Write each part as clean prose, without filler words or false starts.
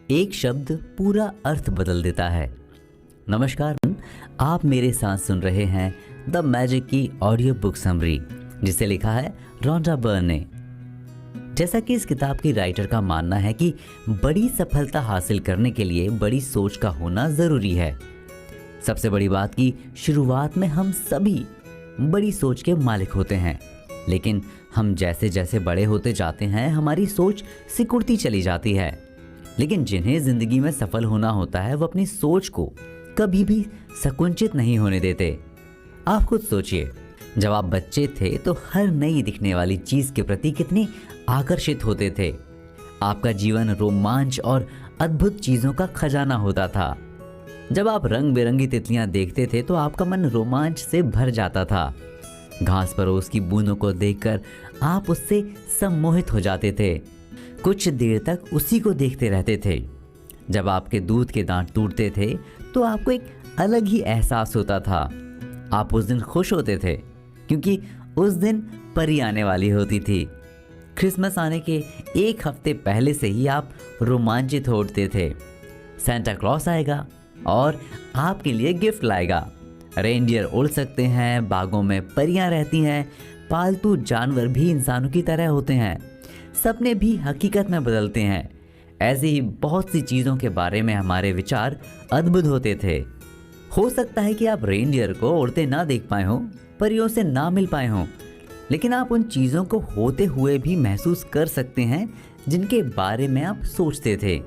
एक शब्द पूरा अर्थ बदल देता है। नमस्कार, आप मेरे साथ सुन रहे हैं द मैजिक की ऑडियो बुक समरी, जिसे लिखा है रोंडा बर्न ने। जैसा कि इस किताब की राइटर का मानना है कि बड़ी सफलता हासिल करने के लिए बड़ी सोच का होना ज़रूरी है। सबसे बड़ी बात कि शुरुआत में हम सभी बड़ी सोच के मालिक होते हैं, लेकिन हम जैसे जैसे बड़े होते जाते हैं हमारी सोच सिकुड़ती चली जाती है। लेकिन जिन्हें ज़िंदगी में सफल होना होता है वो अपनी सोच को कभी भी संकुचित नहीं होने देते। आप खुद सोचिए, जब आप बच्चे थे तो हर नई दिखने वाली चीज़ के प्रति कितने आकर्षित होते थे। आपका जीवन रोमांच और अद्भुत चीज़ों का खजाना होता था। जब आप रंग बिरंगी तितलियां देखते थे तो आपका मन रोमांच से भर जाता था। घास पर उसकी बूंदों को देखकर आप उससे सम्मोहित हो जाते थे। कुछ देर तक उसी को देखते रहते थे। जब आपके दूध के दांत टूटते थे तो आपको एक अलग ही एहसास होता था। आप उस दिन खुश होते थे क्योंकि उस दिन परी आने वाली होती थी। क्रिसमस आने के एक हफ्ते पहले से ही आप रोमांचित हो उठते थे। सेंटा क्लॉस आएगा और आपके लिए गिफ्ट लाएगा। रेनडियर उड़ सकते हैं, बागों में परियां रहती हैं, पालतू जानवर भी इंसानों की तरह होते हैं, सपने भी हकीकत में बदलते हैं। ऐसी ही बहुत सी चीज़ों के बारे में हमारे विचार अद्भुत होते थे। हो सकता है कि आप रेनडियर को उड़ते ना देख पाए हों, परियों से ना मिल पाए हों, लेकिन आप उन चीज़ों को होते हुए भी महसूस कर सकते हैं जिनके बारे में आप सोचते थे।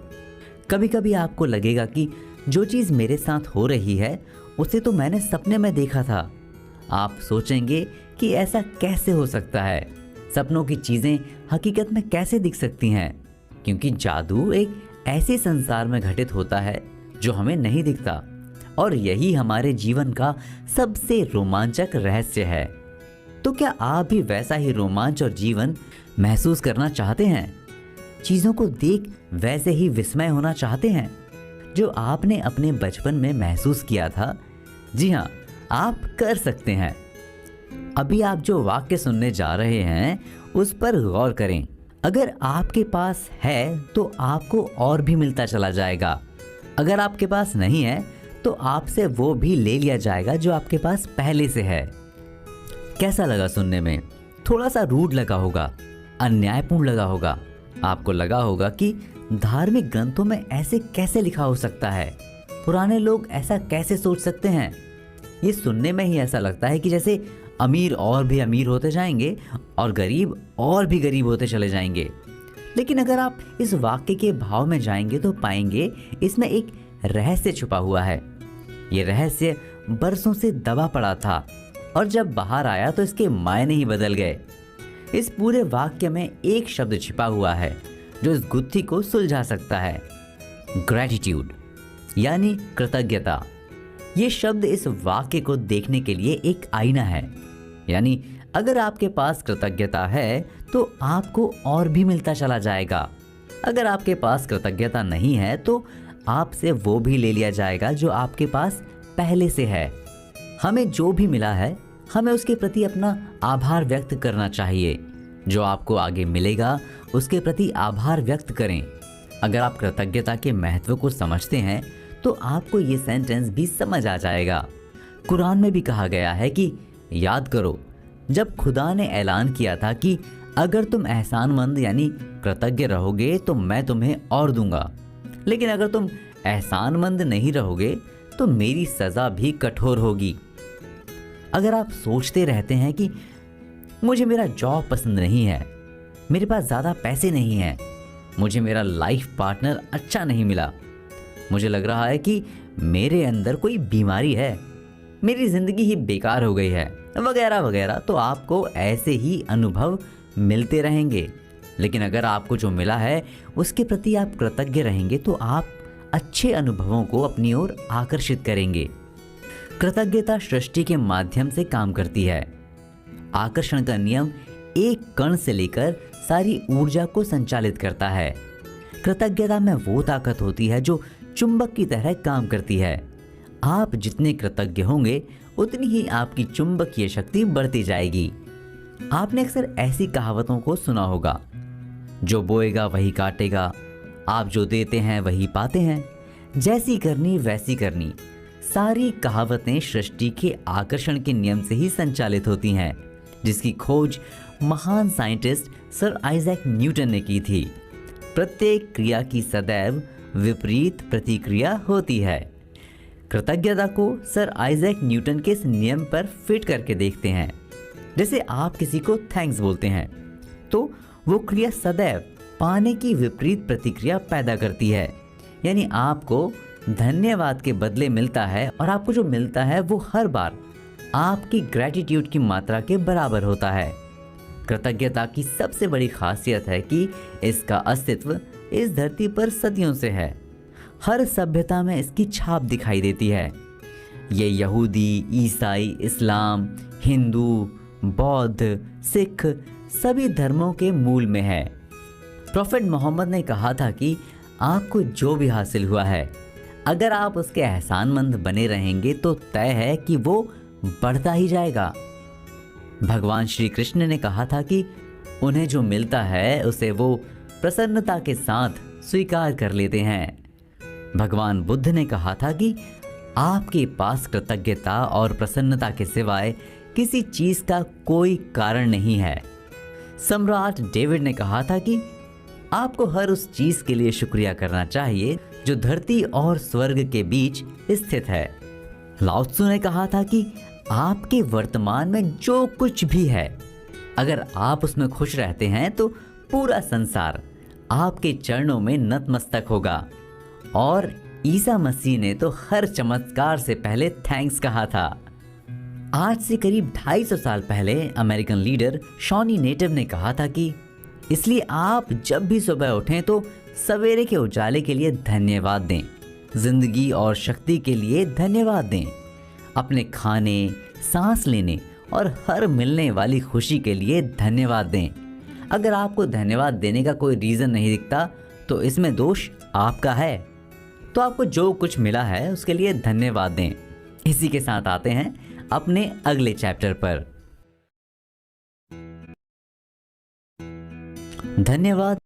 कभी कभी आपको लगेगा कि जो चीज़ मेरे साथ हो रही है उसे तो मैंने सपने में देखा था। आप सोचेंगे कि ऐसा कैसे हो सकता है, सपनों की चीज़ें हकीकत में कैसे दिख सकती हैं, क्योंकि जादू एक ऐसे संसार में घटित होता है जो हमें नहीं दिखता, और यही हमारे जीवन का सबसे रोमांचक रहस्य है। तो क्या आप भी वैसा ही रोमांच और जीवन महसूस करना चाहते हैं? चीज़ों को देख वैसे ही विस्मय होना चाहते हैं जो आपने अपने बचपन में महसूस किया था? जी हाँ, आप कर सकते हैं। अभी आप जो वाक्य सुनने जा रहे हैं उस पर गौर करें। अगर आपके पास है तो आपको और भी मिलता चला जाएगा। अगर आपके पास नहीं है तो आपसे वो भी ले लिया जाएगा जो आपके पास पहले से है। कैसा लगा सुनने में? थोड़ा सा रूड लगा होगा, अन्यायपूर्ण लगा होगा। आपको लगा होगा कि धार्मिक ग्रंथों में ऐसे कैसे लिखा हो सकता है, पुराने लोग ऐसा कैसे सोच सकते हैं। ये सुनने में ही ऐसा लगता है कि जैसे अमीर और भी अमीर होते जाएंगे और गरीब और भी गरीब होते चले जाएंगे। लेकिन अगर आप इस वाक्य के भाव में जाएंगे तो पाएंगे इसमें एक रहस्य छुपा हुआ है। ये रहस्य बरसों से दबा पड़ा था और जब बाहर आया तो इसके मायने ही बदल गए। इस पूरे वाक्य में एक शब्द छिपा हुआ है जो इस गुत्थी को सुलझा सकता है, ग्रैटिट्यूड, यानी कृतज्ञता। ये शब्द इस वाक्य को देखने के लिए एक आईना है। यानी अगर आपके पास कृतज्ञता है तो आपको और भी मिलता चला जाएगा। अगर आपके पास कृतज्ञता नहीं है तो आपसे वो भी ले लिया जाएगा जो आपके पास पहले से है। हमें जो भी मिला है हमें उसके प्रति अपना आभार व्यक्त करना चाहिए। जो आपको आगे मिलेगा उसके प्रति आभार व्यक्त करें। अगर आप कृतज्ञता के महत्व को समझते हैं तो आपको ये सेंटेंस भी समझ आ जाएगा। कुरान में भी कहा गया है कि याद करो जब खुदा ने ऐलान किया था कि अगर तुम एहसानमंद यानी कृतज्ञ रहोगे तो मैं तुम्हें और दूंगा, लेकिन अगर तुम एहसानमंद नहीं रहोगे तो मेरी सज़ा भी कठोर होगी। अगर आप सोचते रहते हैं कि मुझे मेरा जॉब पसंद नहीं है, मेरे पास ज़्यादा पैसे नहीं हैं, मुझे मेरा लाइफ पार्टनर अच्छा नहीं मिला, मुझे लग रहा है कि मेरे अंदर कोई बीमारी है, मेरी ज़िंदगी ही बेकार हो गई है, वगैरह वगैरह, तो आपको ऐसे ही अनुभव मिलते रहेंगे। लेकिन अगर आपको जो मिला है उसके प्रति आप कृतज्ञ रहेंगे तो आप अच्छे अनुभवों को अपनी ओर आकर्षित करेंगे। कृतज्ञता सृष्टि के माध्यम से काम करती है। आकर्षण का नियम एक कण से लेकर सारी ऊर्जा को संचालित करता है। कृतज्ञता में वो ताकत होती है जो चुंबक की तरह काम करती है। आप जितने कृतज्ञ होंगे उतनी ही आपकी चुंबकीय शक्ति बढ़ती जाएगी। आपने अक्सर ऐसी कहावतों को सुना होगा, जो बोएगा वही काटेगा, आप जो देते हैं वही पाते हैं, जैसी करनी वैसी करनी, सारी कहावतें सृष्टि के आकर्षण के नियम से ही संचालित होती हैं, जिसकी खोज महान साइंटिस्ट सर आइजैक न्यूटन ने की थी। प्रत्येक क्रिया की सदैव विपरीत प्रतिक्रिया होती है। कृतज्ञता को सर आइजैक न्यूटन के इस नियम पर फिट करके देखते हैं। जैसे आप किसी को थैंक्स बोलते हैं तो वो क्रिया सदैव पाने की विपरीत प्रतिक्रिया पैदा करती है, यानी आपको धन्यवाद के बदले मिलता है और आपको जो मिलता है वो हर बार आपकी ग्रैटिट्यूड की मात्रा के बराबर होता है। कृतज्ञता की सबसे बड़ी खासियत है कि इसका अस्तित्व इस धरती पर सदियों से है। हर सभ्यता में इसकी छाप दिखाई देती है। ये यहूदी, ईसाई, इस्लाम, हिंदू, बौद्ध, सिख सभी धर्मों के मूल में है। प्रॉफेट मोहम्मद ने कहा था कि आपको जो भी हासिल हुआ है, अगर आप उसके एहसानमंद बने रहेंगे तो तय है कि वो बढ़ता ही जाएगा। भगवान श्री कृष्ण ने कहा था कि उन्हें जो मिलता है उसे वो प्रसन्नता के साथ स्वीकार कर लेते हैं। भगवान बुद्ध ने कहा था कि आपके पास कृतज्ञता और प्रसन्नता के सिवाय किसी चीज का कोई कारण नहीं है। सम्राट डेविड ने कहा था कि आपको हर उस चीज के लिए शुक्रिया करना चाहिए जो धरती और स्वर्ग के बीच स्थित है। लाओ त्सु ने कहा था कि आपके वर्तमान में जो कुछ भी है, अगर आप उसमें खुश रहते हैं तो पूरा संसार आपके चरणों में नतमस्तक होगा। और ईसा मसीह ने तो हर चमत्कार से पहले थैंक्स कहा था। आज से करीब 250 साल पहले अमेरिकन लीडर शॉनी नेटिव ने कहा था कि इसलिए आप जब भी सुबह उठें तो सवेरे के उजाले के लिए धन्यवाद दें, जिंदगी और शक्ति के लिए धन्यवाद दें, अपने खाने, सांस लेने और हर मिलने वाली खुशी के लिए धन्यवाद दें। अगर आपको धन्यवाद देने का कोई रीज़न नहीं दिखता तो इसमें दोष आपका है। तो आपको जो कुछ मिला है उसके लिए धन्यवाद दें। इसी के साथ आते हैं अपने अगले चैप्टर पर। धन्यवाद